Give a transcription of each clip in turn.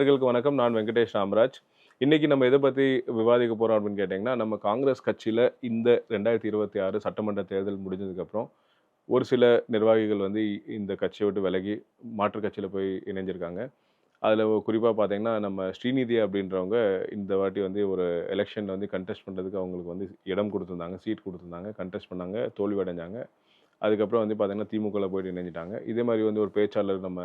நேயர்களுக்கு வணக்கம். நான் வெங்கடேஷ் ராமராஜ். இன்னைக்கு நம்ம எத பத்தி விவாதிக்க போறோம் அப்படின்னு கேட்டீங்கன்னா, நம்ம காங்கிரஸ் கட்சியில இந்த 2026 சட்டமன்ற தேர்தல் முடிஞ்சதுக்கப்புறம், ஒரு சில நிர்வாகிகள் வந்து இந்த கட்சிய விட்டு விலகி மாற்றுக் கட்சியில போய் இணைஞ்சிருக்காங்க. அதில குறிப்பா பார்த்தீங்கன்னா, நம்ம ஸ்ரீநிதி அப்படின்றவங்க இந்த வாட்டி வந்து ஒரு எலக்ஷன்ல வந்து கன்டெஸ்ட் பண்றதுக்கு அவங்களுக்கு வந்து இடம் குடுத்திருந்தாங்க. சீட் குடுத்திருந்தாங்க. கன்டெஸ்ட் பண்ணாங்க. தோல்வி அடைஞ்சாங்க. அதுக்கப்புறம் வந்து பார்த்தீங்கன்னா, திமுகல போயிட்டு இணைஞ்சிட்டாங்க. இதே மாரி வந்து ஒரு பேச்சாளர் நம்ம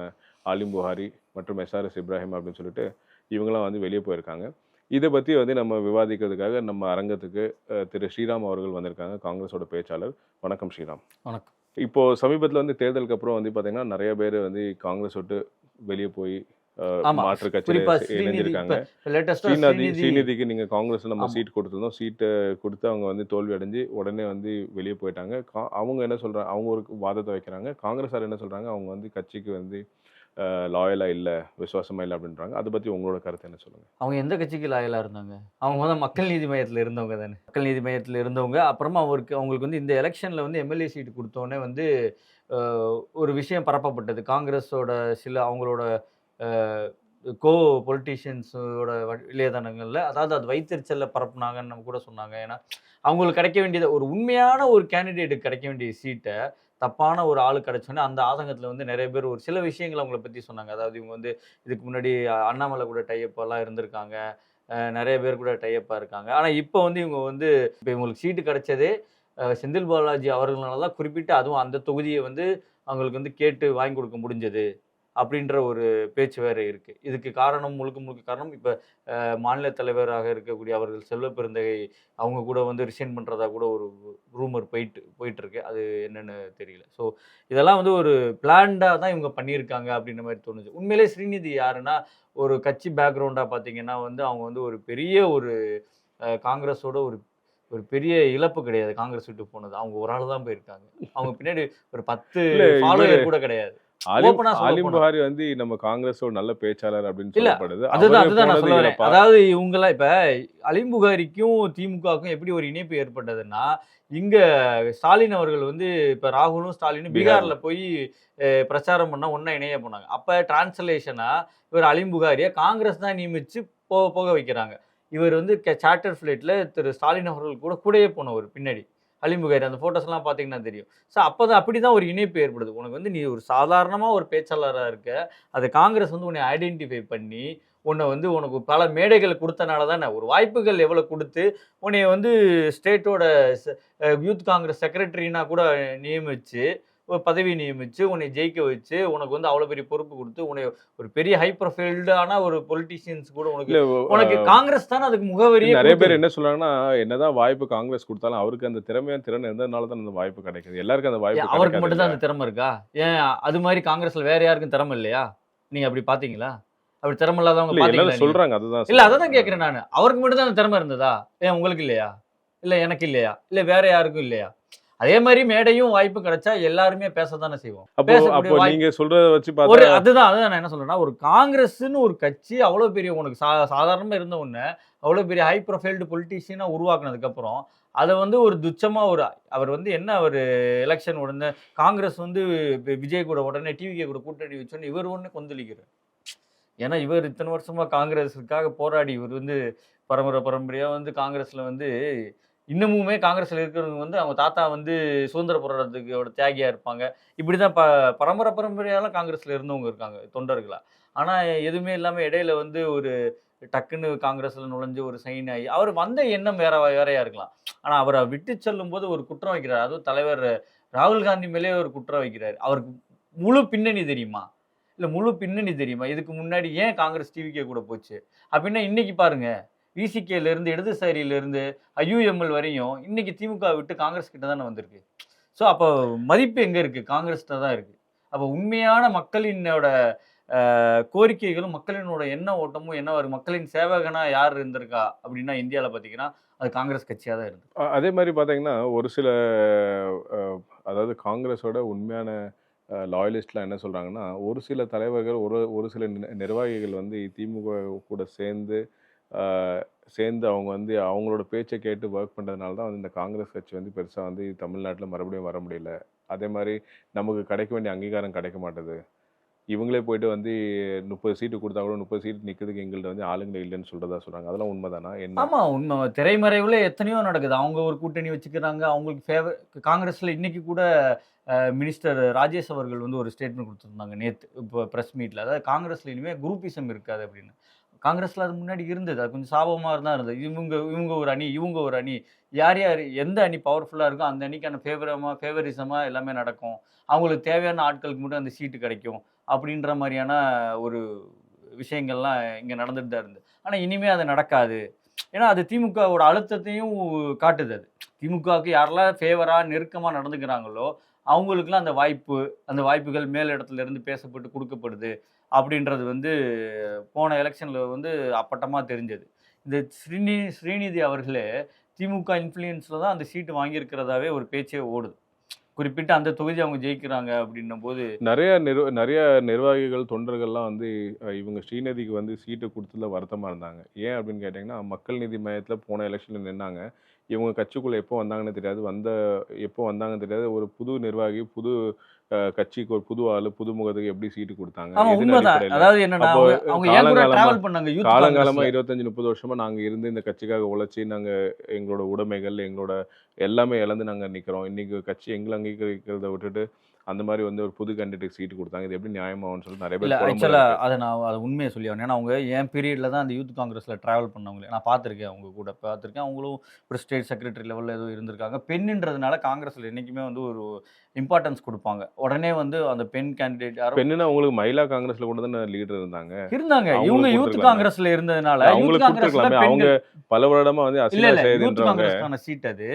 ஆலிம் புகாரி மற்றும் எஸ்ஆர்எஸ் இப்ராஹிம் அப்படின்னு சொல்லிட்டு இவங்கலாம் வந்து வெளியே போயிருக்காங்க. இத பத்தி வந்து நம்ம விவாதிக்கிறதுக்காக நம்ம அரங்கத்துக்கு திரு ஸ்ரீராம் அவர்கள் வந்திருக்காங்க. காங்கிரஸோட பேச்சாளர். வணக்கம் ஸ்ரீராம். வணக்கம். இப்போ சமீபத்தில வந்து தேர்தலுக்கு அப்புறம் வந்து பார்த்தீங்கன்னா, நெறைய பேரு வந்து காங்கிரஸ் விட்டு வெளிய போய் ஆமா. மாற்றுக் கட்சியில குறிப்பா ஸ்ரீநிதி இணைஞ்சிருக்காங்க. இப்ப லேட்டஸ்ட்டா ஸ்ரீநிதிக்கு நீங்க காங்கிரஸ்ல நம்ம ஆமா. சீட் குடுத்திருந்தோம். சீட்ட குடுத்து அவங்க வந்து தோல்வி அடைஞ்சு உடனே வந்து வெளிய போயிட்டாங்க. அவங்க என்ன சொல்றாங்க, அவங்க ஒரு வாதத்த வைக்கிறாங்க. காங்கிரஸார் என்ன சொல்றாங்க, அவங்க வந்து கட்சிக்கு வந்து லாயலா இல்ல, விசுவாசமா இல்ல அப்படின்றாங்க. அத பத்தி உங்களோட கருத்து என்ன சொல்லுங்க? அவங்க எந்த கட்சிக்கு லாயலா இருந்தாங்க? அவங்க மக்கள் நீதி மய்யத்துல இருந்தவங்க தானே. மக்கள் நீதி மய்யத்துல இருந்தவங்க. அப்புறமா அவங்களுக்கு வந்து இந்த எலக்ஷன்ல வந்து எம்எல்ஏ சீட் குடுத்தோனே வந்து அ ஒரு விஷயம் பரப்பப்பட்டது. காங்கிரஸோட சில அவங்களோட அ கோ பொலிட்டீஷியன்ஸோட இளையதனங்கள்ல அதாவது அது வைத்தெரிச்சல்ல பரப்புனாங்கன்னு நம்ம கூட சொன்னாங்க. ஏன்னா, அவங்களுக்கு கிடைக்க வேண்டியது ஒரு உண்மையான ஒரு கேண்டிடேட்டுக்கு கிடைக்க வேண்டிய சீட்ட தப்பான ஒரு ஆளுக்கு கிடைச்சோனே, அந்த ஆதங்கத்துல வந்து நெறைய பேர் ஒரு சில விஷயங்கள அவங்கள பத்தி சொன்னாங்க. அதாவது இவங்க வந்து இதுக்கு முன்னாடி அண்ணாமலை கூட டை அப் எல்லாம் இருந்திருக்காங்க. நெறைய பேர் கூட டை அப்பா இருக்காங்க. ஆனா இப்ப வந்து இவங்க வந்து இப்ப இவங்களுக்கு சீட்டு கிடைச்சதே செந்தில் பாலாஜி அவர்கள்னால தான் குறிப்பிட்டு அதுவும் அந்த தொகுதிய வந்து அவங்களுக்கு வந்து கேட்டு வாங்கி கொடுக்க முடிஞ்சது. அப்படின்ற ஒரு பேச்சு வேற இருக்கு. இதுக்கு காரணம் முழுக்க முழுக்க காரணம் இப்ப மாநில தலைவராக இருக்கக்கூடிய அவர்கள் செல்வ பெருந்தகை அவங்க கூட வந்து ரிசைன் பண்றதா கூட ஒரு ரூமர் போயிட்டு இருக்கு. அது என்னன்னு தெரியல. ஸோ இதெல்லாம் வந்து ஒரு பிளான்டா தான் இவங்க பண்ணியிருக்காங்க அப்படின்ற மாரி தோணுது. உண்மையிலேயே ஸ்ரீநிதி யாருன்னா, ஒரு கட்சி பேக்ரவுண்டா பார்த்தீங்கன்னா வந்து அவங்க வந்து ஒரு பெரிய ஒரு காங்கிரஸோட ஒரு ஒரு பெரிய இழப்பு கிடையாது. காங்கிரஸ் விட்டு போனது. அவங்க ஒரு ஆளு தான் போயிருக்காங்க. அவங்க பின்னாடி ஒரு 10 இல்ல இவரு ஃபாலோயர் கூட கிடையாது. ஆலிம் ஓப்பனா ஆலிம் சொல்லப்போனா. புகாரி வந்து நம்ம காங்கிரஸோட நல்ல பேச்சாளர் அப்படின்னு இல்ல. சொல்லப்படுது. அதுதான் அவரு அதுதான் நான் போனது சொல்ல வரேன். இழப்பா? அதாவது இவங்கலாம் இப்ப அலிம் புகாரிக்கும், திமுகவுக்கும் எப்படி ஒரு இணைப்பு ஏற்பட்டதுன்னா, இங்க ஸ்டாலின் அவர்கள் வந்து இப்ப ராகுலும், ஸ்டாலினும் பீகார்ல. பீகார்ல போய் பிரச்சாரம் பண்ண ஒண்ணா இணைய போனாங்க. அப்ப டிரான்ஸ்லேஷனா இவர் அலிம் புகாரிய காங்கிரஸ் தான் நியமிச்சு போக வைக்கிறாங்க. இவர் வந்து சார்ட்டர் ஃபிளைட்ல திரு ஸ்டாலின் அவர்கள் கூடயே போனவரு பின்னாடி. அலிம் புகாரி அந்த ஃபோட்டோஸ்லாம் பார்த்தீங்கன்னா தெரியும். அப்பதான் அப்படிதான் ஒரு இணைப்பு ஏற்படுது. உனக்கு வந்து நீ ஒரு சாதாரணமா ஒரு பேச்சாளரா இருக்க. அது காங்கிரஸ் வந்து உன்னை ஐடென்டிஃபை பண்ணி, உன்ன வந்து உனக்கு பல மேடைகள் குடுத்தனால தானே, ஒரு வாய்ப்புகள் எவ்வளோ குடுத்து, உன்னைய வந்து ஸ்டேட்டோட செ யூத் காங்கிரஸ் செக்ரட்டரின்னா கூட நியமிச்சு, ஒரு பதவி நியமிச்சு, உன்னை ஜெயிக்க வச்சு, உனக்கு வந்து அவ்வளோ பெரிய பொறுப்பு குடுத்து, உன்னைய ஒரு பெரிய ஹை ப்ரொஃபைல்டான ஒரு பொலிட்டீஷியன்ஸ் கூட உனக்கு இல்ல உனக்கு காங்கிரஸ் தானே அதுக்கு முகவரியே நெறைய பேர் குடுத்தது. என்ன சொல்றாங்கன்னா, என்னதான் வாய்ப்பு காங்கிரஸ் குடுத்தாலும், அவருக்கு அந்த திறன் இருந்ததுனால தான் அந்த வாய்ப்பு கிடைக்குது. எல்லாருக்கும் அந்த ஏன் வாய்ப்பு அவருக்கு கிடைக்காது மட்டும் தான் இல்ல. அந்த திறமை இருக்கா? ஏன் அது மாரி காங்கிரஸ்ல வேற யாருக்கும் திறமை இல்லையா? நீங்க அப்படி பார்த்தீங்களா? அப்படி திறமை இல்லாதவங்க இல்ல பார்த்தீங்களா எல்லாரும் நீங்க? சொல்றாங்க. அதுதான் இல்ல சொல்றேன். அததான் கேட்கிறேன் நானு. அவருக்கு மட்டும் தான் அந்த திறமை இருந்ததா? ஏன் உங்களுக்கு இல்லையா? இல்ல எனக்கு இல்லையா? இல்ல வேற யாருக்கும் இல்லையா? அதே மாரி மேடையும் வாய்ப்பும் கிடைச்சா எல்லாருமே பேசத்தானே செய்வோம். அப்போ பேசக்கூடிய அப்போ வாய்ப்பு நீங்க சொல்றத வச்சு பார்த்தா அதுதான் நான் என்ன சொல்றேன்னா, ஒரு காங்கிரஸ்ன்னு ஒரு கட்சி அவ்வளோ பெரிய உனக்கு சாதாரணமா இருந்த ஒண்ண, அவ்வளோ பெரிய ஹை ப்ரொஃபைல்டு பொலிட்டீஷியனா உருவாக்குனதுக்கு அப்புறம், அத வந்து ஒரு துச்சமா அவர் வந்து என்ன அவரு எலக்ஷன் உடனே காங்கிரஸ் வந்து விஜய் கூட உடனே டிவிகே கூட கூட்டணி வச்சோனே இவர் ஒண்ணு கொந்தளிக்கிறார். ஏன்னா, இவர் இத்தன வருஷமா காங்கிரஸுக்காக போராடி, இவர் வந்து பரம்பரையா வந்து காங்கிரஸ்ல வந்து இன்னமுமே காங்கிரஸ்ல இருக்கிறவங்க வந்து அவங்க தாத்தா வந்து சுதந்திர போராட்டத்துக்கோட தியாகியா இருப்பாங்க. இப்படிதான் பரம்பரையாலாம் காங்கிரஸ்ல இருந்தவங்க இருக்காங்க, தொண்டர்களா. ஆனா, எதுவுமே இல்லாம இடையில வந்து ஒரு டக்குன்னு காங்கிரஸ்ல நுழைஞ்சு ஒரு சைன் ஆயி, அவர் வந்த எண்ணம் வேறையா இருக்கலாம். ஆனா, அவர விட்டு செல்லும்போது ஒரு குற்றம் வைக்கிறார். அதுவும் தலைவர் ராகுல் காந்தி மேலேயே ஒரு குற்றம் வைக்கிறாரு. அவருக்கு முழு பின்னணி தெரியுமா? இல்ல முழு பின்னணி தெரியுமா? இதுக்கு முன்னாடி ஏன் காங்கிரஸ் டிவிகே கூட போச்சு? அப்டின்னா இன்னைக்கு பாருங்க. விசிகேல இருந்து, இடதுசாரியில இருந்து, ஐயுஎம்எல் வரையும் இன்னைக்கு திமுக விட்டு காங்கிரஸ் கிட்ட தானே வந்திருக்கு. அப்ப மதிப்பு எங்க இருக்கு? காங்கிரஸ்ட்ட தான் இருக்கு. அப்ப உண்மையான மக்களினோட கோரிக்கைகளும், மக்களினோட எண்ண ஓட்டமும் என்னவா இருக்கு? மக்களின் சேவகனா யார் இருந்திருக்கா? அப்டின்னா இந்தியால பார்த்தீங்கன்னா, அது காங்கிரஸ் கட்சியா தான் இருக்கு. அதே மாரி பார்த்தீங்கன்னா, ஒரு சில அ அதாவது காங்கிரஸோட உண்மையான லாயலிஸ்ட்லாம் என்ன சொல்றாங்கன்னா, ஒரு சில தலைவர்கள், ஒரு ஒரு சில நிர்வாகிகள் வந்து திமுக கூட அ சேர்ந்து அவங்க வந்து அவங்களோட பேச்ச கேட்டு வொர்க் பண்றதுனால தான் வந்து இந்த காங்கிரஸ் கட்சி வந்து பெருசா வந்து தமிழ்நாட்டுல மறுபடியும் வர முடியல. அதே மாரி நமக்கு கிடைக்க வேண்டிய அங்கீகாரம் கிடைக்க மாட்டுது. இவங்களே போயிட்டு வந்து 30 சீட்டு கொடுத்தா கூட 30 சீட்டு நிக்கிறதுக்கு எங்கள்ட்ட வந்து ஆளுங்களே இல்லைன்னு சொல்றதா சொல்றாங்க. அதெல்லாம் உண்மைதானா என்ன? ஆமா உண்மை. திரைமறைவுல எத்தனையோ நடக்குது. அவங்க ஒரு கூட்டணி வச்சுக்கிறாங்க. அவங்களுக்கு காங்கிரஸ்ல இன்னைக்கு கூட மினிஸ்டர் ராஜேஷ் அவர்கள் வந்து ஒரு ஸ்டேட்மெண்ட் குடுத்திருந்தாங்க நேத்து. இப்போ பிரஸ் மீட்ல. அதாவது காங்கிரஸ்ல இனிமே குரூப்பிசம் இருக்காது அப்படின்னு. காங்கிரஸ்ல அது முன்னாடி இருந்தது. அது கொஞ்சம் சாபமா தான் இருந்தது. இவங்க இவங்க ஒரு அணி, இவங்க ஒரு அணி. யார் யார் எந்த அணி பவர்ஃபுல்லா இருக்கோ அந்த அணிக்கான ஃபேவரிசமா எல்லாமே நடக்கும். அவங்களுக்கு தேவையான ஆட்களுக்கு மட்டும் அந்த சீட்டு கிடைக்கும். அப்படின்ற மாரியான ஒரு விஷயங்கள்லாம் இங்க நடந்துட்டு தான் இருந்தது. ஆனா இனிமே அது நடக்காது. ஏன்னா அது திமுகவோட அழுத்தத்தையும் காட்டுது அது. திமுகவுக்கு யாரெல்லாம் ஃபேவரா, நெருக்கமா நடந்துக்கிறாங்களோ, அவங்களுக்கெல்லாம் அந்த வாய்ப்புகள் மேலிடத்துல இருந்து பேசப்பட்டு குடுக்கப்படுது. அப்படின்றது வந்து போன எலக்ஷன்ல வந்து அப்பட்டமா தெரிஞ்சது. இந்த ஸ்ரீநிதி அவர்களே திமுக இன்ஃப்ளூயன்ஸ்ல தான் அந்த சீட் வாங்கியிருக்கிறதாவே ஒரு பேச்சே ஓடுது. குறிப்பிட்ட அந்த தொகுதி அவங்க ஜெயிக்கிறாங்க அப்படின்னும்போது நெறைய நிர்வாகிகள், தொண்டர்கள்லாம் வந்து இவங்க ஸ்ரீநிதிக்கு வந்து சீட்டு குடுத்ததுல வருத்தமா இருந்தாங்க. ஏன் அப்படின்னு கேட்டீங்கன்னா, மக்கள் நீதி மய்யத்துல போன எலக்ஷன்ல நின்னாங்க. இவங்க கட்சிக்குள்ள எப்போ வந்தாங்கன்னு தெரியாது. எப்போ வந்தாங்கன்னு தெரியாது. ஒரு புது நிர்வாகி, புது கட்சிக்கு ஒரு புது ஆளு, புது முகத்துக்கு எப்படி சீட்டு குடுத்தாங்க? ஆமா எதன் உண்மதான். அடிப்படையில? அதாவது என்னன்னா, அப்போ அவங்க அவங்க என் கூட காலங்காலமா டிராவல் பண்ணாங்க யூத் காலங்காலமா காங்கிரஸ்ல. 25, 30 வருஷமா நாங்க இருந்து இந்த கட்சிக்காக உழைச்சு, நாங்க எங்களோட உடைமைகள், எங்களோட எல்லாமே இழந்து நாங்க நிக்கிறோம். இன்னைக்கு கட்சி எங்கள அங்கீகரிக்கிறத விட்டுட்டு, அந்த மாரி வந்து ஒரு புது கேண்டிடேட் சீட் குடுத்தாங்க. இது எப்படி நியாயமாகும்ன்னு சொல்லிட்டு நெறைய இல்ல பேர் புலம்பல் ஆக்சுவலா இருக்கு. அத உண்மைய சொல்லி ஆகணும். ஏன்னா, அவங்க என் பீரியட்ல தான் அந்த யூத் காங்கிரஸ்ல டிராவல் பண்ணவங்களே. நான் பார்த்துருக்கேன் அவங்க கூட பார்த்துருக்கேன். அவங்களும் ஒரு ஸ்டேட் செக்ரட்டரி லெவல்ல ஏதோ இருந்திருக்காங்க. பெண்ணுன்றதுனால காங்கிரஸ்ல என்னைக்குமே வந்து ஒரு இம்பார்ட்டன்ஸ் குடுப்பாங்க. உடனே வந்து அந்த பெண் கேண்டிடேட் யாரோ பெண்ணுன்னா உங்களுக்கு மகிழா காங்கிரஸ்ல கூட தானே லீடர் இருந்தாங்க. இருந்தாங்க. இவங்க அவங்களுக்கு யூத் குடுத்துருக்கலாமே. காங்கிரஸ்ல இருந்ததுனால, இல்ல யூத் அவங்களுக்கு காங்கிரஸ்ல குடுத்துருக்கலாமே. அவங்க பெண்கள் பல வருடமா வந்து இல்ல, அசினா இல்ல. யூத் சையதுன்றவங்க. காங்கிரஸ்க்கான சீட் அது.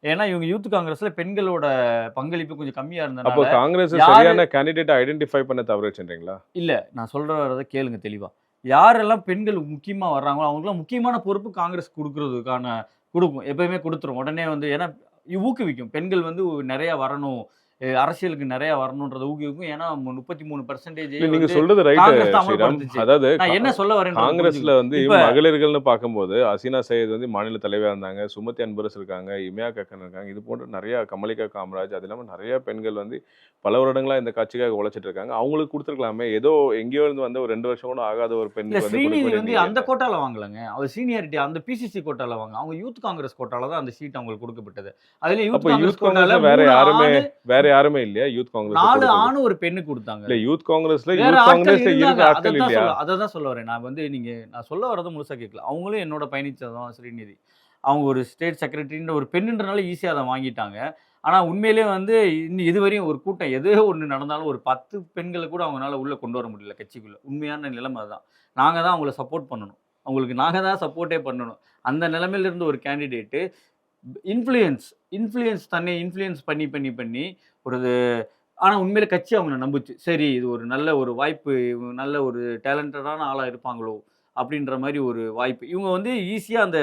ஏன்னா, இவங்க யூத் காங்கிரஸ்ல பெண்களோட பங்களிப்பு கொஞ்சம் கம்மியா அப்போ இருந்தனால, காங்கிரஸ் யாரு சரியான கேண்டிடேட்ட ஐடென்டிஃபை பண்ண தவறுச்சுன்றீங்களா? இல்ல நான் சொல்றத கேளுங்க தெளிவா. யாரெல்லாம் பெண்கள் முக்கியமா வர்றாங்களோ, அவங்களுக்கெல்லாம் முக்கியமான பொறுப்பு காங்கிரஸ் குடுக்குறதுக்கான குடுக்கும். எப்பயுமே குடுத்துரும். உடனே வந்து ஏன்னா ஊக்குவிக்கும். பெண்கள் வந்து நெறைய வரணும். அரசியலுக்கு நெறைய வரணுன்றத ஊக்குவிக்கும். ஏன்னா 33% இல்ல நீங்க வந்து சொல்றது ரைட்டு காங்கிரஸ் தான் ஸ்ரீராம். அமல்படுத்துச்சு. அதாவது நான் என்ன சொல்ல வரேன்றத காங்கிரஸ்ல புரிஞ்சுக்கணும். வந்து இப்ப மகளிர்கள்னு பார்க்கும்போது, அசீனா சையத் வந்து மாநில தலைவியா இருந்தாங்க. சுமதி அன்பரசு இருக்காங்க. இமையா கக்கன் இருக்காங்க. இது போன்ற நெறைய கமலிகா காமராஜ், அது இல்லாம நெறைய பெண்கள் வந்து பல வருடங்களா இந்த கட்சிக்காக உழைச்சிட்டு இருக்காங்க. அவங்களுக்கு குடுத்துருக்கலாமே. ஏதோ எங்கேயோ இருந்து வந்த ஒரு 2 வருஷம் கூட ஆகாத ஒரு இல்ல பெண்ணுக்கு வந்து குடுக்க ஸ்ரீநிதி வேண்டிய வந்து நீங்க அந்த என்ன? கோட்டால வாங்கலங்க. அவர் சீனியாரிட்டி அந்த பிசிசி கோட்டால அவங்க யூத் காங்கிரஸ் கோட்டால தான் அந்த சீட் அவங்களுக்கு குடுக்கப்பட்டது. அதுலயும் யூத் அப்ப காங்கிரஸ் யூத் கோட்டால காங்கிரஸ்ல வேற 3 யாருமே ஆணு, வேற யாருமே இல்லையா? யூத் காங்கிரஸ்ல 4 குடுத்தது. ஆணு, ஒரு பெண்ணுக்கு குடுத்தாங்க. இல்ல வேற ஆட்கள் யூத் இருந்தாங்க. காங்கிரஸ்ல இருக்க ஆட்கள் இல்லையா? அததான் சொல்ல வரேன். நான் வந்து நான் சொல்ல வர்றத முழுசா கேட்கல. அவங்களும் என்னோட பயணிச்சது தான் ஸ்ரீநிதி. அவங்க ஒரு ஸ்டேட் செக்ரட்டரின்ற ஒரு பெண்ணுன்றனால ஈஸியா அத வாங்கிட்டாங்க. ஆனா உண்மையிலேயே வந்து இதுவரையும் ஒரு கூட்டம் ஏதோ ஒண்ணு நடந்தாலும் ஒரு 10 பெண்கள கூட அவங்கனால உள்ள கொண்டு வர முடியல கட்சிக்குள்ள. உண்மையான நிலைமை அதான். நாங்க தான் அவங்கள சப்போர்ட் பண்ணணும். அவங்களுக்கு நாங்க தான் சப்போர்ட்டே பண்ணணும். அந்த நிலைமையில இருந்து ஒரு கேண்டிடேட் இன்ஃப்ளூயன்ஸ் தன்னை இன்ஃப்ளூயன்ஸ் பண்ணி ஒரு ஆனா உண்மையிலே கட்சி அவங்கள நம்புச்சு. சரி இது ஒரு நல்ல ஒரு வாய்ப்பு, இவங்க நல்ல ஒரு டேலண்டடான ஆளா இருப்பாங்களோ! அப்டின்ற மாரி ஒரு வாய்ப்பு. இவங்க வந்து ஈஸியா அந்த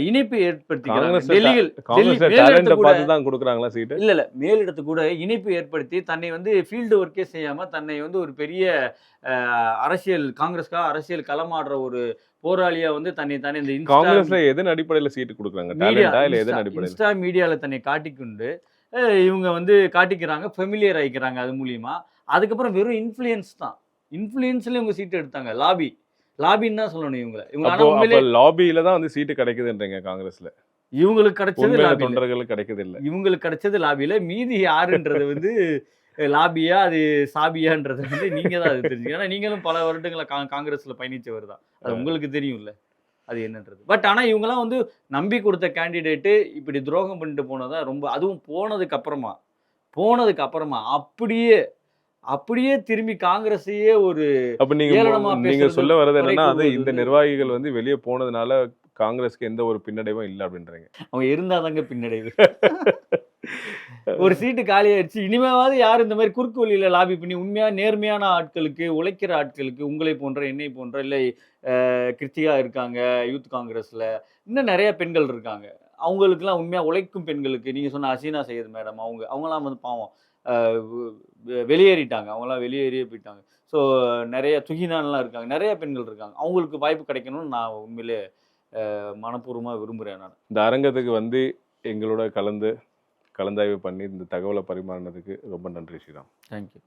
இணைப்பு ஏற்படுத்திக்கிறாங்க. டெல்லி காங்கிரஸ்ல மேலிடத்து டேலண்ட்ட கூட பார்த்து தான் குடுக்குறாங்களா சீட்டு? இல்ல. மேலிடத்து கூட இணைப்பு ஏற்படுத்தி தன்னை வந்து ஃபீல்டு ஒர்க்கே செய்யாம தன்னை வந்து ஒரு பெரிய அ காங்கிரஸ்க்காக அரசியல் களமாடுற ஒரு போராளியா வந்து தன்னை தானே இந்த காங்கிரஸ்ல எதன் அடிப்படையில சீட்டு குடுக்குறாங்க? டேலண்டா இல்ல எதன் அடிப்படையில? மீடியால தன்னை காட்டிக்கொண்டு இவங்க வந்து காட்டிக்கிறாங்க. ஃபெமிலியர் ஆயிக்கிறாங்க அது மூலியமா. அதுக்கப்புறம் வெறும் இன்ஃப்ளூயன்ஸ் தான். இன்ஃப்ளூயன்ஸ்லயும் இவங்க சீட் எடுத்தாங்க. லாபின்னு தான் சொல்லணும் இவங்கள. இவங்க ஆனா அப்ப உண்மையிலே லாபியில தான் வந்து சீட்டு கிடைக்குதுன்றீங்க காங்கிரஸ்ல. இவங்களுக்கு கிடைச்சது உண்மையான லாபில. தொண்டர்களுக்கு கிடைக்குதில்ல. இவங்களுக்கு கிடைச்சது லாபில. மீதி யாருன்றது வந்து லாபியா, அது சாபியான்றது வந்து நீங்க தான் அது தெரிஞ்சுக்கணும். ஏன்னா நீங்களும் பல வருடங்களா காங்கிரஸ்ல பயணிச்சவர் தான். அது உங்களுக்கு தெரியும்ல. அது என்னன்றது. பட் ஆனா இவங்கலாம் வந்து நம்பி குடுத்த கேண்டிடேட் இப்படி துரோகம் பண்ணிட்டு போனதா ரொம்ப அதுவும் போனதுக்கு அப்புறமா அப்படியே திரும்பி காங்கிரஸையே ஒரு அப்ப ஏளனமா நீங்க பேசுறது, சொல்ல வர்றது குறை என்னன்னா, அது கூறுவது இந்த வந்து நிர்வாகிகள் வந்து வெளிய போனதுனால காங்கிரஸ்க்கு எந்த ஒரு பின்னடைவும் இல்ல அப்படின்றீங்க. அவங்க இருந்தா தாங்க பின்னடைவு. ஒரு சீட்டு காலியாயிருச்சு. இனிமேவாவது யாரும் இந்த மாரி குறுக்கு வழியில லாபி பண்ணி உண்மையா நேர்மையான ஆட்களுக்கு, உழைக்கிற ஆட்களுக்கு உங்களை போன்ற, என்னை போன்ற இல்லை கிருத்திகா இருக்காங்க யூத் காங்கிரஸ்ல. இன்னும் நெறைய பெண்கள் இருக்காங்க. அவங்களுக்கெல்லாம் உண்மையா உழைக்கும் பெண்களுக்கு நீங்க சொன்ன ஹசீனா சையத் மேடம் அவங்கலாம் வந்து பாவம். அ வெளியேறிட்டாங்க. அவங்கலாம் வெளியேறியே போயிட்டாங்க. ஸோ நெறைய துகினான்லாம் இருக்காங்க. நெறைய பெண்கள் இருக்காங்க. அவங்களுக்கு வாய்ப்பு கிடைக்கணும்னு நான் உண்மையிலே மனப்பூர்வமா விரும்புறேன் நானு. இந்த அரங்கத்துக்கு வந்து எங்களோட கலந்தாய்வு பண்ணி இந்த தகவல பரிமாறினதுக்கு ரொம்ப நன்றி ஸ்ரீராம். Thank you.